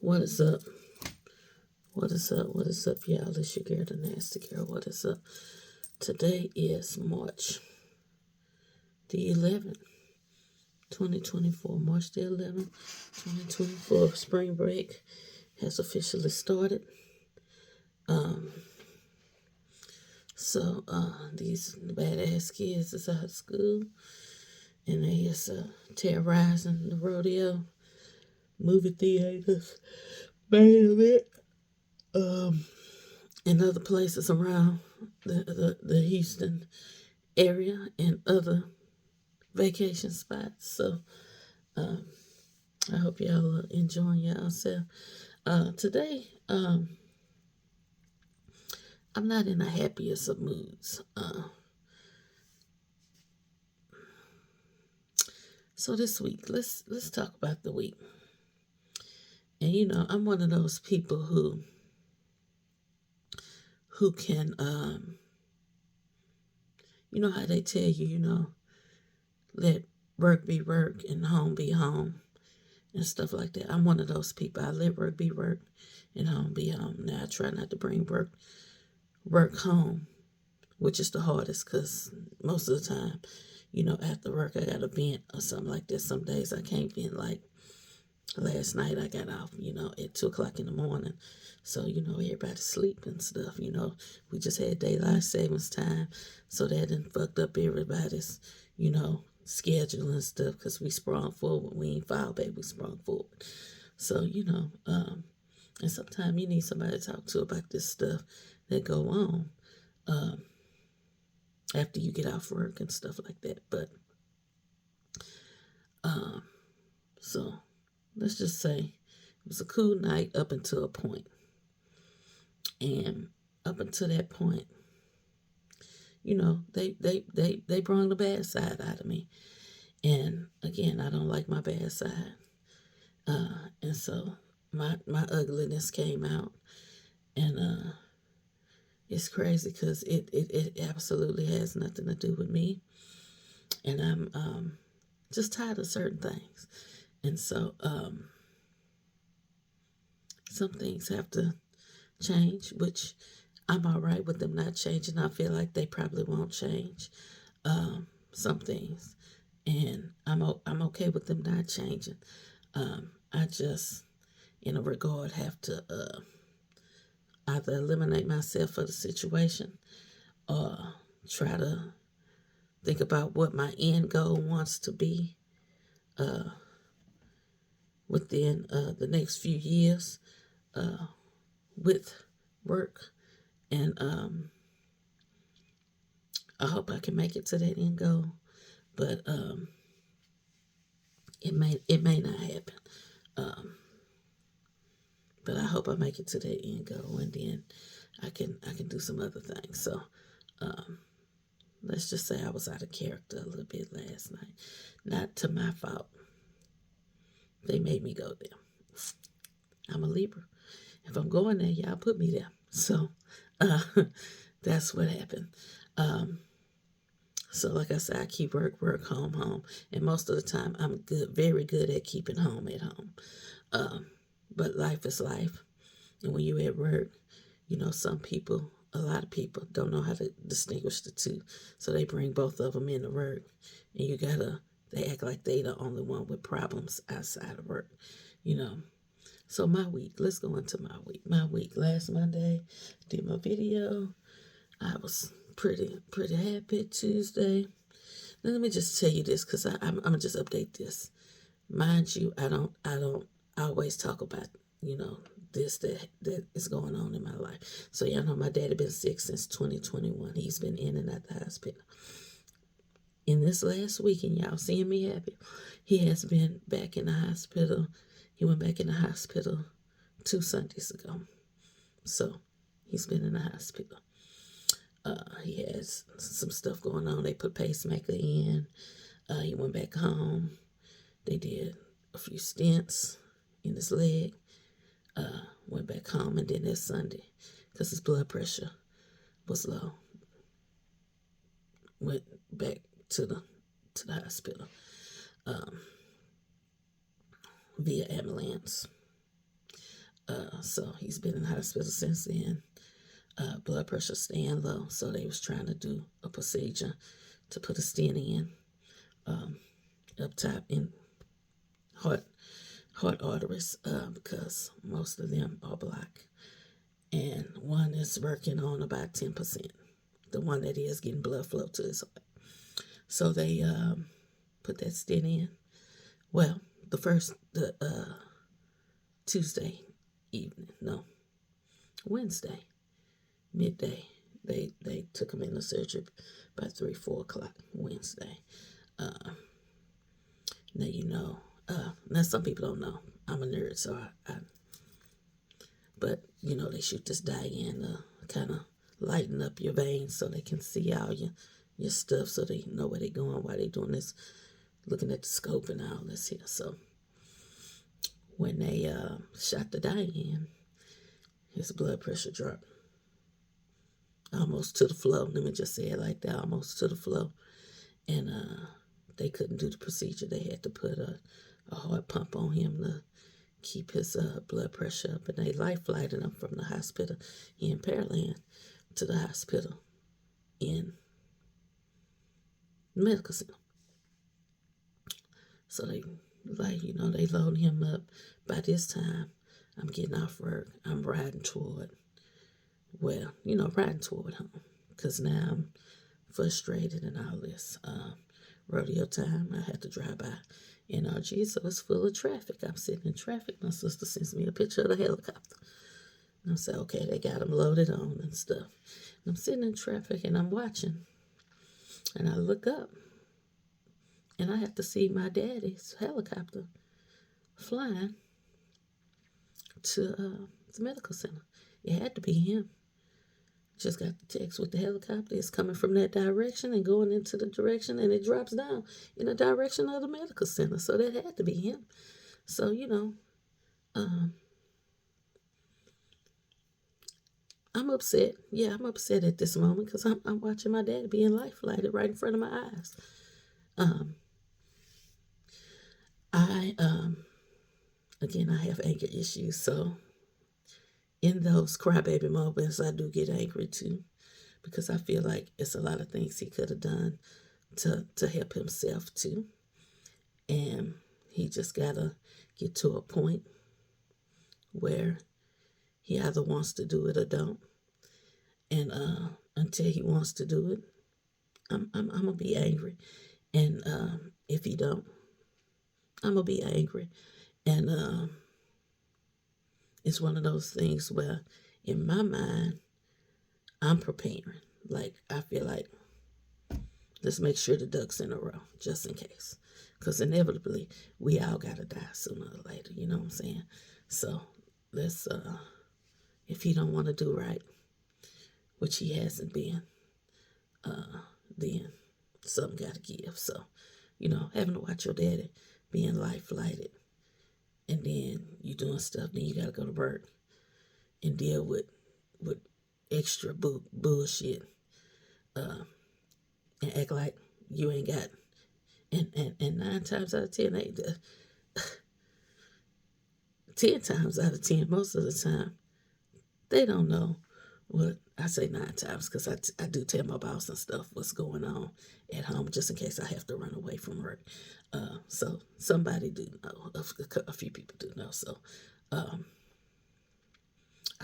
What is up? What is up? What is up, y'all? It's your girl, the Nasty Girl. What is up? Today is March the 11th, 2024. March the 11th, 2024. Spring break has officially started. These badass kids is out of school and they is terrorizing the rodeo, movie theaters, main event, and other places around the Houston area and other vacation spots. So I hope y'all are enjoying yourself. Today, I'm not in the happiest of moods. So this week, let's talk about the week. And I'm one of those people who can you know how they tell you, let work be work and home be home and stuff like that. I'm one of those people. I let work be work and home be home. Now I try not to bring work home, which is the hardest because most of the time, after work I got to vent or something like that. Some days I can't vent. Like last night I got off, at 2 o'clock in the morning. So, everybody's sleep and stuff, We just had daylight savings time. So that done fucked up everybody's, schedule and stuff because we sprung forward. We ain't filed back, we sprung forward. So, and sometimes you need somebody to talk to about this stuff that go on after you get off work and stuff like that. But, so let's just say it was a cool night up until a point. And up until that point, they brought the bad side out of me. And again, I don't like my bad side. And so my ugliness came out. And it's crazy because it absolutely has nothing to do with me. And I'm just tired of certain things. And so some things have to change, which I'm all right with them not changing. I feel like they probably won't change some things, and I'm okay with them not changing. I just, in a regard, have to either eliminate myself for the situation or try to think about what my end goal wants to be within the next few years with work. And I hope I can make it to that end goal, but it may not happen. But I hope I make it to that end goal, and then I can do some other things. So let's just say I was out of character a little bit last night. Not to my fault. They made me go there. I'm a Libra. If I'm going there, y'all put me there. So that's what happened. So like I said, I keep work, home. And most of the time I'm good, very good at keeping home at home. But life is life. And when you're at work, some people, a lot of people don't know how to distinguish the two. So they bring both of them into work. And they act like they the only one with problems outside of work, So my week, let's go into my week. My week, last Monday, did my video. I was pretty happy. Tuesday. Now, let me just tell you this, because I'm gonna just update this. Mind you, I don't always talk about this that is going on in my life. So y'all know my daddy been sick since 2021. He's been in and out the hospital. In this last week, and y'all seeing me happy, he has been back in the hospital. He went back in the hospital 2 Sundays ago. So he's been in the hospital. He has some stuff going on. They put pacemaker in. He went back home. They did a few stents in his leg. Went back home, and then that Sunday, because his blood pressure was low, went back to the hospital via ambulance. So he's been in the hospital since then. Blood pressure staying low, so they was trying to do a procedure to put a stent in up top in heart heart arteries because most of them are blocked, and one is working on about 10%. The one that is getting blood flow to his heart. So they put that stent in. Well, the Tuesday evening, no, Wednesday midday. They took him into surgery by 3-4 o'clock Wednesday. Now now some people don't know. I'm a nerd, so but they shoot this dye in to kind of lighten up your veins so they can see all your stuff, so they know where they're going, why they're doing this, looking at the scope and all this here. So when they shot the dye in, his blood pressure dropped almost to the flow. Let me just say it like that, almost to the flow. And they couldn't do the procedure. They had to put a heart pump on him to keep his blood pressure up. And they life flighted him from the hospital here in Pearland to the hospital in the medical center. So they load him up. By this time, I'm getting off work. I'm riding toward home. Because now I'm frustrated and all this. Rodeo time, I had to drive by NRG, so it's full of traffic. I'm sitting in traffic. My sister sends me a picture of the helicopter. And I say, okay, they got him loaded on and stuff. And I'm sitting in traffic and I'm watching. And I look up and I have to see my daddy's helicopter flying to the medical center. It had to be him. Just got the text with the helicopter. It's coming from that direction and going into the direction, and it drops down in the direction of the medical center. So that had to be him. So, I'm upset. Yeah, I'm upset at this moment because I'm watching my dad being life flighted right in front of my eyes. Again, I have anger issues, so in those crybaby moments, I do get angry too, because I feel like it's a lot of things he could have done to help himself too. And he just gotta get to a point where he either wants to do it or don't. And until he wants to do it, I'm gonna be angry. And if he don't, I'm gonna be angry. And it's one of those things where, in my mind, I'm preparing. Like, I feel like, let's make sure the ducks in a row, just in case. Because inevitably, we all got to die sooner or later, you know what I'm saying? So, let's, if he don't want to do right, which he hasn't been, then something got to give. So, having to watch your daddy being life flighted, and then you doing stuff, then you got to go to work and deal with extra bullshit, and act like you ain't got, and 9 times out of 10, 10 times out of 10, most of the time, they don't know what, I say 9 times because I do tell my boss and stuff what's going on at home, just in case I have to run away from work. So somebody do know, a few people do know. So I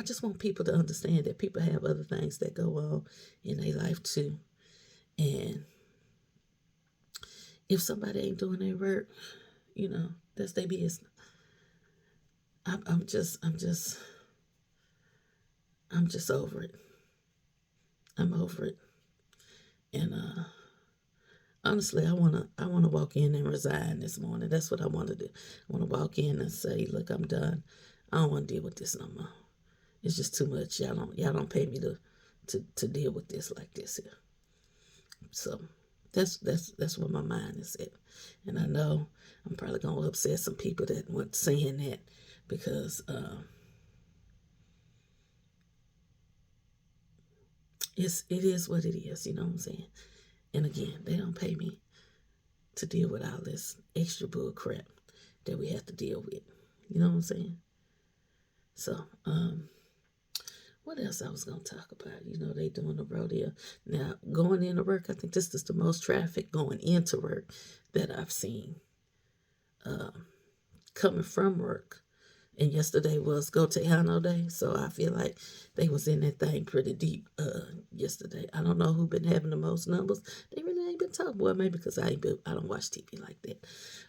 just want people to understand that people have other things that go on in their life too. And if somebody ain't doing their work, that's their business. I'm just over it. I'm over it. And honestly, I wanna walk in and resign this morning. That's what I want to do. I want to walk in and say, look, I'm done. I don't want to deal with this no more. It's just too much. Y'all don't pay me to deal with this like this here. So that's where my mind is at. And I know I'm probably gonna upset some people that weren't saying that, because it is what it is, you know what I'm saying? And again, they don't pay me to deal with all this extra bull crap that we have to deal with. You know what I'm saying? So, what else I was gonna talk about? You know, they doing the rodeo. Now, going into work, I think this is the most traffic going into work that I've seen. Coming from work. And yesterday was Go Tejano Day, so I feel like they was in that thing pretty deep yesterday. I don't know who been having the most numbers. They really ain't been talking. Well, maybe because I don't watch TV like that.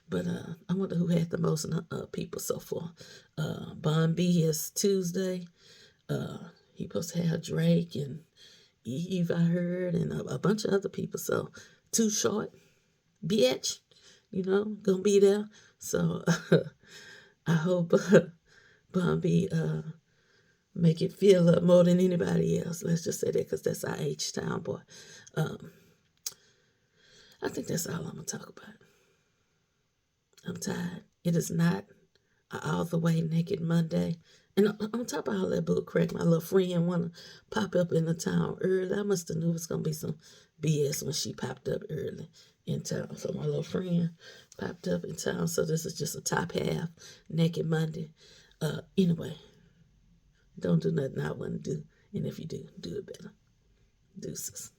But I wonder who had the most people so far. Bon B is Tuesday. Uh, he supposed to have Drake and Eve, I heard, and a bunch of other people. So Too Short, bitch, gonna be there. So I hope Bon B make it feel up more than anybody else. Let's just say that because that's our H-Town boy. Um, I think that's all I'm going to talk about. I'm tired. It is not all the way naked Monday. And on top of all that bull crack, my little friend want to pop up in the town early. I must have knew it was going to be some BS when she popped up early in town. So my little friend popped up in town. So this is just a top half naked Monday. Anyway, don't do nothing I wouldn't do. And if you do, do it better. Deuces.